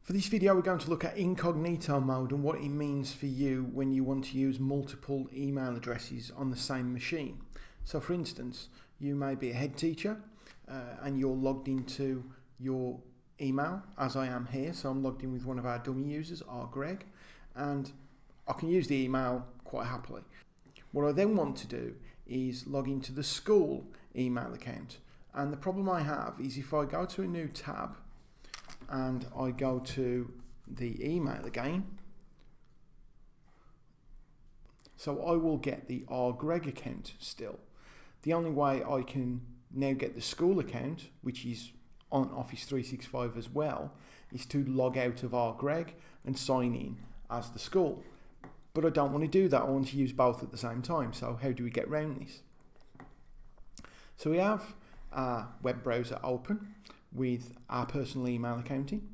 For this video, we're going to look at incognito mode and what it means for you when you want to use multiple email addresses on the same machine. So for instance, you may be a head teacher and you're logged into your email, as I am here. So I'm logged in with one of our dummy users, Greg, and I can use the email quite happily. What I then want to do is log into the school email account. And the problem I have is if I go to a new tab and I go to the email again, so I will get the Greg account still. The only way I can now get the school account, which is on Office 365 as well, is to log out of Greg and sign in as the school. But I don't want to do that. I want to use both at the same time. So how do we get around this? So we have our web browser open with our personal email accounting.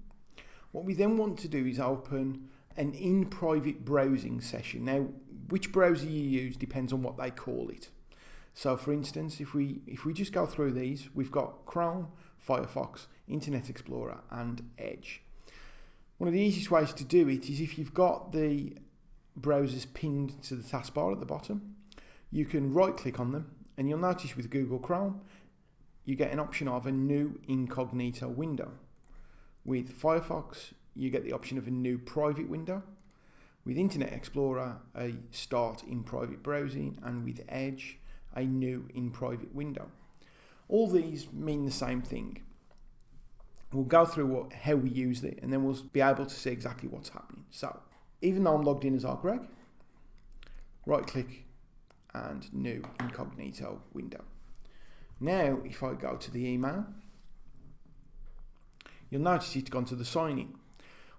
What we then want to do is open an in-private browsing session. Now, which browser you use depends on what they call it. So for instance, if we just go through these, we've got Chrome, Firefox, Internet Explorer and Edge. One of the easiest ways to do it is if you've got the browsers pinned to the taskbar at the bottom, you can right click on them and you'll notice with Google Chrome you get an option of a new incognito window. With Firefox you get the option of a new private window. With Internet Explorer, a start in private browsing, and with Edge, a new in private window. All these mean the same thing. We'll go through how we use it and then we'll be able to see exactly what's happening. So even though I'm logged in as Greg, right click and new incognito window. Now if I go to the email, you'll notice it's gone to the sign in.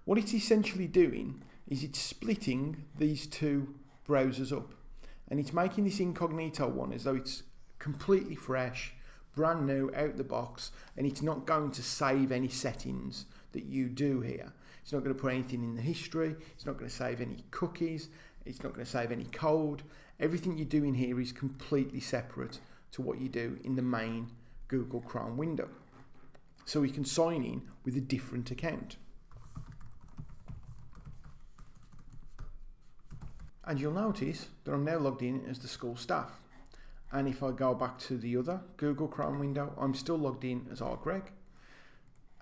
What it's essentially doing is it's splitting these two browsers up and it's making this incognito one as though it's completely fresh, brand new, out the box, and it's not going to save any settings that you do here. It's not going to put anything in the history, it's not going to save any cookies, it's not going to save any code. Everything you do in here is completely separate to what you do in the main Google Chrome window. So we can sign in with a different account. And you'll notice that I'm now logged in as the school staff. And if I go back to the other Google Chrome window, I'm still logged in as Greg,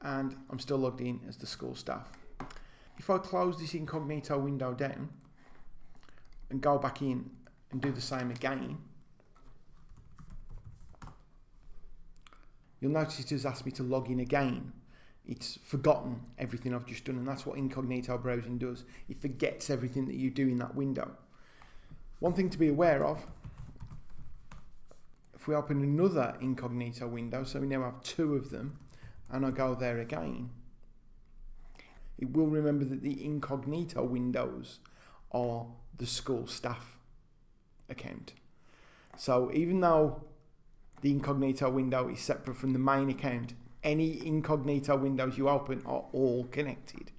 and I'm still logged in as the school staff. If I close this incognito window down and go back in and do the same again, you'll notice it has asked me to log in again. It's forgotten everything I've just done, and that's what incognito browsing does. It forgets everything that you do in that window. One thing to be aware of, if we open another incognito window, so we now have two of them, and I go there again, it will remember that the incognito windows are the school staff account. So even though the incognito window is separate from the main account, any incognito windows you open are all connected.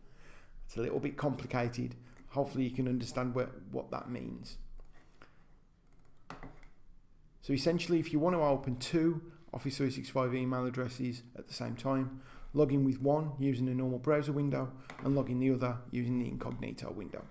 It's a little bit complicated. Hopefully you can understand what that means. So essentially, if you want to open two Office 365 email addresses at the same time, log in with one using a normal browser window and log in the other using the incognito window.